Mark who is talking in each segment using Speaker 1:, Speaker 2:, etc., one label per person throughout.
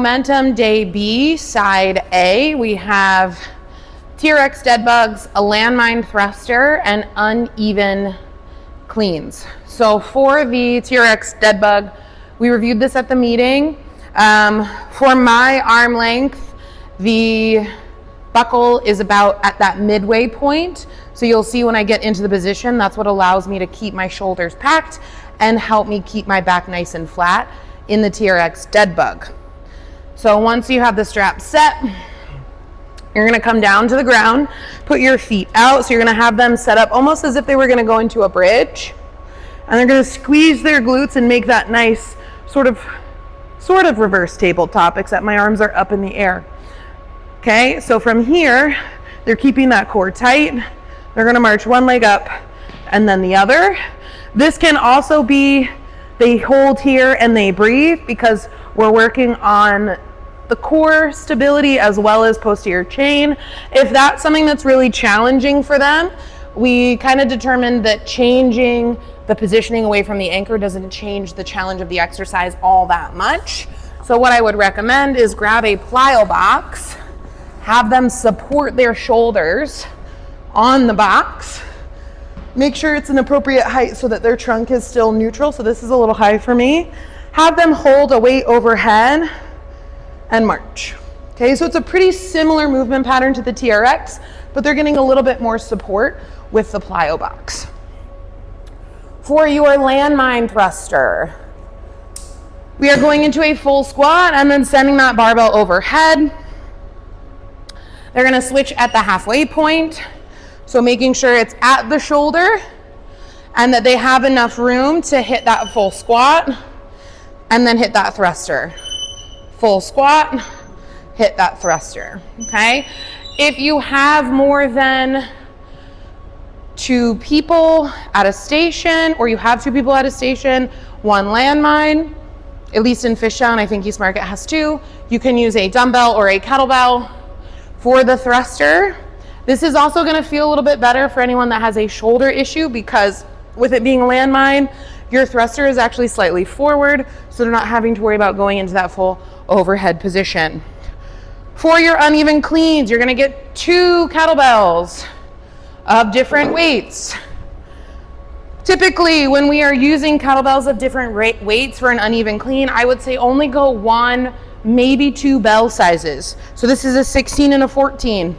Speaker 1: Momentum day B, side A, we have TRX dead bugs, a landmine thruster, and uneven cleans. So for the TRX dead bug, we reviewed this at the meeting. For my arm length, the buckle is about at that midway point. So you'll see when I get into the position, that's what allows me to keep my shoulders packed and help me keep my back nice and flat in the TRX dead bug. So once you have the strap set, you're gonna come down to the ground, put your feet out. So you're gonna have them set up almost as if they were gonna go into a bridge. And they're gonna squeeze their glutes and make that nice sort of reverse tabletop, except my arms are up in the air. Okay, so from here, they're keeping that core tight. They're gonna march one leg up and then the other. This can also be, they hold here and they breathe because we're working on the core stability as well as posterior chain. If that's something that's really challenging for them, we kind of determined that changing the positioning away from the anchor doesn't change the challenge of the exercise all that much. So what I would recommend is grab a plyo box, have them support their shoulders on the box, make sure it's an appropriate height so that their trunk is still neutral. So this is a little high for me. Have them hold a weight overhead and march. Okay, so it's a pretty similar movement pattern to the TRX, but they're getting a little bit more support with the plyo box. For your landmine thruster, we are going into a full squat and then sending that barbell overhead. They're gonna switch at the halfway point. So making sure it's at the shoulder and that they have enough room to hit that full squat and then hit that thruster. Full squat, hit that thruster, okay? If you have more than 2 people at a station, or you have 2 people at a station, 1 landmine, at least in Fishtown, I think East Market has 2, you can use a dumbbell or a kettlebell. For the thruster, this is also gonna feel a little bit better for anyone that has a shoulder issue, because with it being a landmine, your thruster is actually slightly forward, so they're not having to worry about going into that full overhead position. For your uneven cleans, you're gonna get 2 kettlebells of different weights. Typically, when we are using kettlebells of different weights for an uneven clean, I would say only go 1, maybe 2 bell sizes. So this is a 16 and a 14.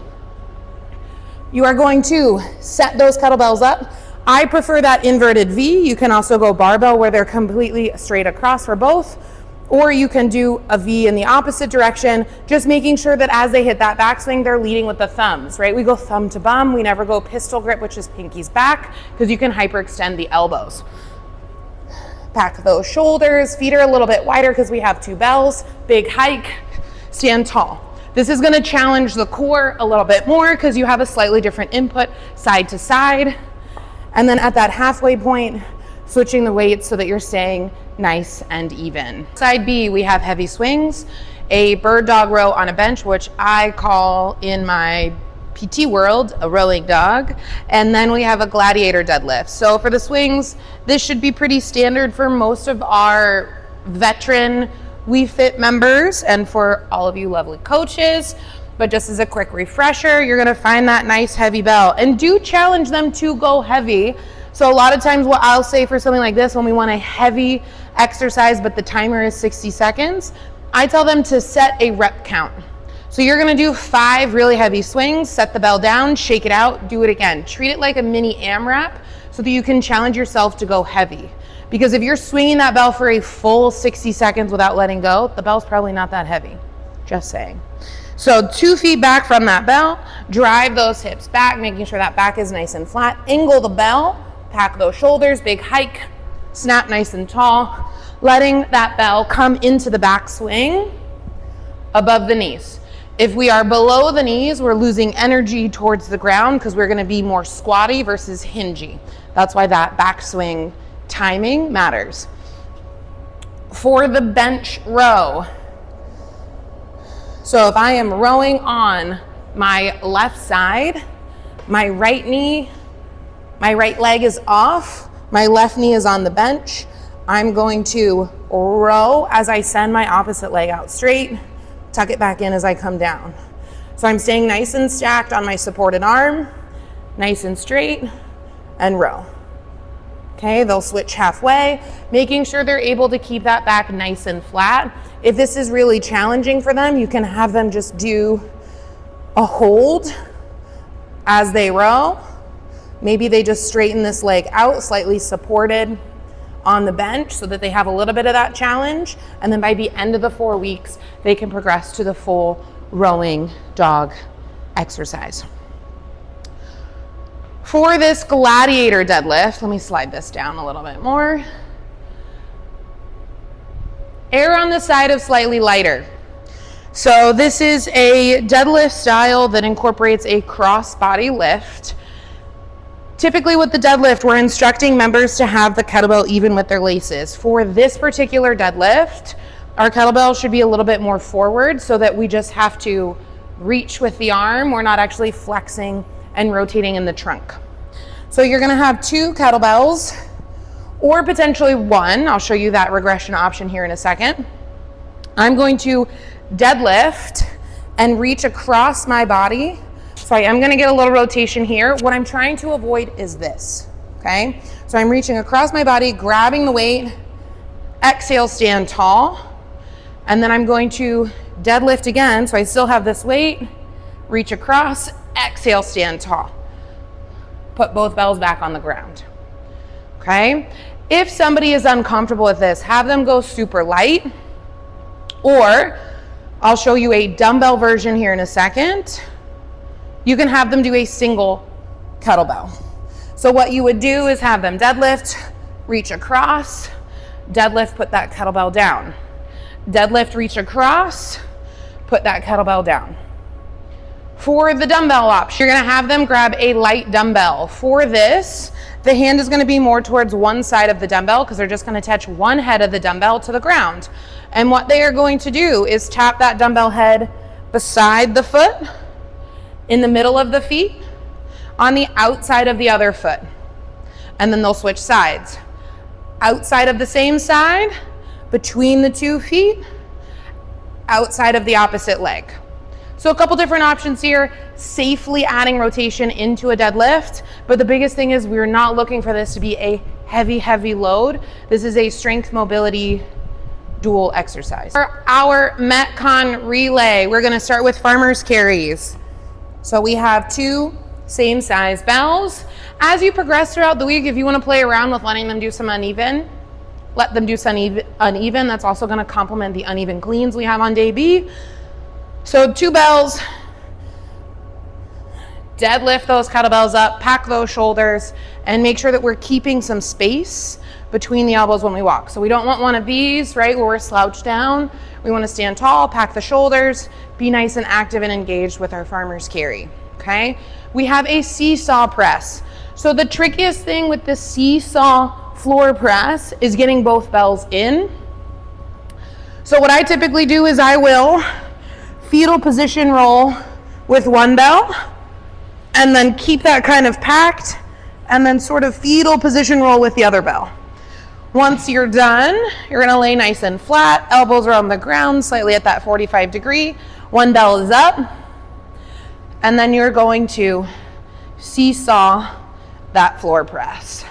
Speaker 1: You are going to set those kettlebells up. I prefer that inverted V. You can also go barbell where they're completely straight across for both, or you can do a V in the opposite direction, just making sure that as they hit that backswing, they're leading with the thumbs, right? We go thumb to bum. We never go pistol grip, which is pinkies back, because you can hyperextend the elbows. Back those shoulders, feet are a little bit wider because we have 2 bells, big hike, stand tall. This is gonna challenge the core a little bit more because you have a slightly different input side to side. And then at that halfway point, switching the weights so that you're staying nice and even. Side B, we have heavy swings, a bird dog row on a bench, which I call in my PT world a rowing dog, and then we have a gladiator deadlift. So for the swings, this should be pretty standard for most of our veteran WeFit members and for all of you lovely coaches. But just as a quick refresher, you're gonna find that nice heavy bell, and do challenge them to go heavy. So a lot of times what I'll say for something like this, when we want a heavy exercise but the timer is 60 seconds, I tell them to set a rep count. So you're gonna do 5 really heavy swings, set the bell down, shake it out, do it again. Treat it like a mini AMRAP so that you can challenge yourself to go heavy. Because if you're swinging that bell for a full 60 seconds without letting go, the bell's probably not that heavy, just saying. So 2 feet back from that bell, drive those hips back, making sure that back is nice and flat. Angle the bell, pack those shoulders, big hike, snap nice and tall, letting that bell come into the backswing above the knees. If we are below the knees, we're losing energy towards the ground because we're gonna be more squatty versus hingy. That's why that backswing timing matters. For the bench row, so if I am rowing on my left side, my right leg is off, my left knee is on the bench, I'm going to row as I send my opposite leg out straight, tuck it back in as I come down. So I'm staying nice and stacked on my supported arm, nice and straight, and row. Okay, they'll switch halfway, making sure they're able to keep that back nice and flat. If this is really challenging for them, you can have them just do a hold as they row. Maybe they just straighten this leg out, slightly supported on the bench so that they have a little bit of that challenge. And then by the end of the 4 weeks, they can progress to the full rowing dog exercise. For this gladiator deadlift, let me slide this down a little bit more. Err on the side of slightly lighter. So this is a deadlift style that incorporates a cross body lift. Typically with the deadlift, we're instructing members to have the kettlebell even with their laces. For this particular deadlift, our kettlebell should be a little bit more forward so that we just have to reach with the arm. We're not actually flexing and rotating in the trunk. So you're gonna have 2 kettlebells or potentially 1. I'll show you that regression option here in a second. I'm going to deadlift and reach across my body. So I am gonna get a little rotation here. What I'm trying to avoid is this, okay? So I'm reaching across my body, grabbing the weight, exhale, stand tall, and then I'm going to deadlift again. So I still have this weight, reach across, exhale, stand tall. Put both bells back on the ground, okay? If somebody is uncomfortable with this, have them go super light, or I'll show you a dumbbell version here in a second. You can have them do a single kettlebell. So what you would do is have them deadlift, reach across, deadlift, put that kettlebell down. Deadlift, reach across, put that kettlebell down. For the dumbbell option, you're gonna have them grab a light dumbbell. For this, the hand is gonna be more towards one side of the dumbbell because they're just gonna touch one head of the dumbbell to the ground. And what they are going to do is tap that dumbbell head beside the foot, in the middle of the feet, on the outside of the other foot. And then they'll switch sides. Outside of the same side, between the 2 feet, outside of the opposite leg. So a couple different options here, safely adding rotation into a deadlift, but the biggest thing is we're not looking for this to be a heavy load. This is a strength mobility dual exercise. For our Metcon relay, we're gonna start with farmer's carries. So we have 2 same size bells. As you progress throughout the week, if you wanna play around with letting them do some uneven, let them do some uneven. That's also gonna complement the uneven cleans we have on day B. So 2 bells, deadlift those kettlebells up, pack those shoulders, and make sure that we're keeping some space between the elbows when we walk. So we don't want one of these, right, where we're slouched down. We want to stand tall, pack the shoulders, be nice and active and engaged with our farmer's carry, okay? We have a seesaw press. So the trickiest thing with the seesaw floor press is getting both bells in. So what I typically do is I will fetal position roll with 1 bell and then keep that kind of packed and then sort of fetal position roll with the other bell. Once you're done, you're gonna lay nice and flat, elbows are on the ground, slightly at that 45 degree. 1 bell is up, and then you're going to seesaw that floor press.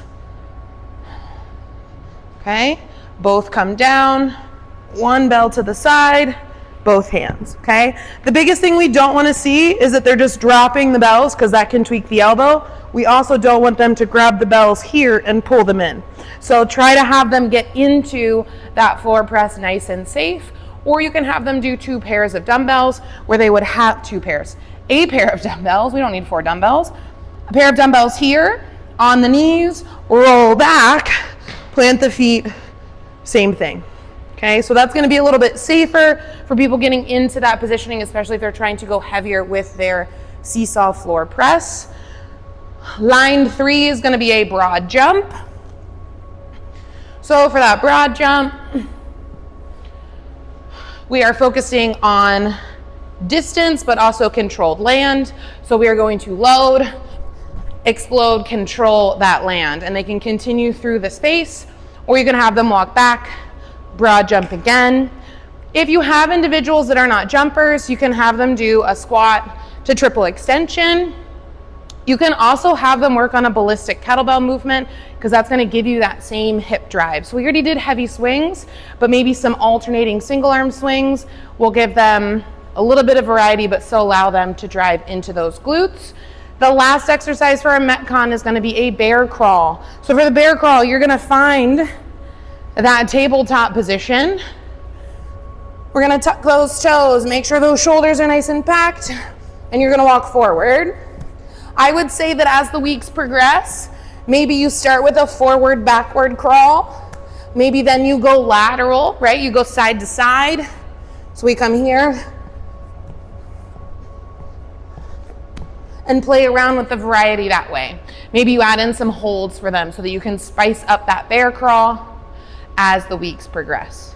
Speaker 1: Okay, both come down, 1 bell to the side, both hands, okay? The biggest thing we don't wanna see is that they're just dropping the bells because that can tweak the elbow. We also don't want them to grab the bells here and pull them in. So try to have them get into that floor press nice and safe, or you can have them do 2 pairs of dumbbells where they would have 2 pairs. A pair of dumbbells, we don't need 4 dumbbells. A pair of dumbbells here, on the knees, roll back, plant the feet, same thing. Okay, so that's gonna be a little bit safer for people getting into that positioning, especially if they're trying to go heavier with their seesaw floor press. Line 3 is gonna be a broad jump. So for that broad jump, we are focusing on distance, but also controlled land. So we are going to load, explode, control that land, and they can continue through the space, or you can have them walk back, broad jump again. If you have individuals that are not jumpers, you can have them do a squat to triple extension. You can also have them work on a ballistic kettlebell movement because that's going to give you that same hip drive. So we already did heavy swings, but maybe some alternating single arm swings will give them a little bit of variety, but still allow them to drive into those glutes. The last exercise for our Metcon is going to be a bear crawl. So for the bear crawl, you're going to find that tabletop position. We're going to tuck those toes, make sure those shoulders are nice and packed, and you're going to walk forward. I would say that as the weeks progress, maybe you start with a forward backward crawl. Maybe then you go lateral, right? You go side to side. So we come here and play around with the variety that way. Maybe you add in some holds for them so that you can spice up that bear crawl as the weeks progress.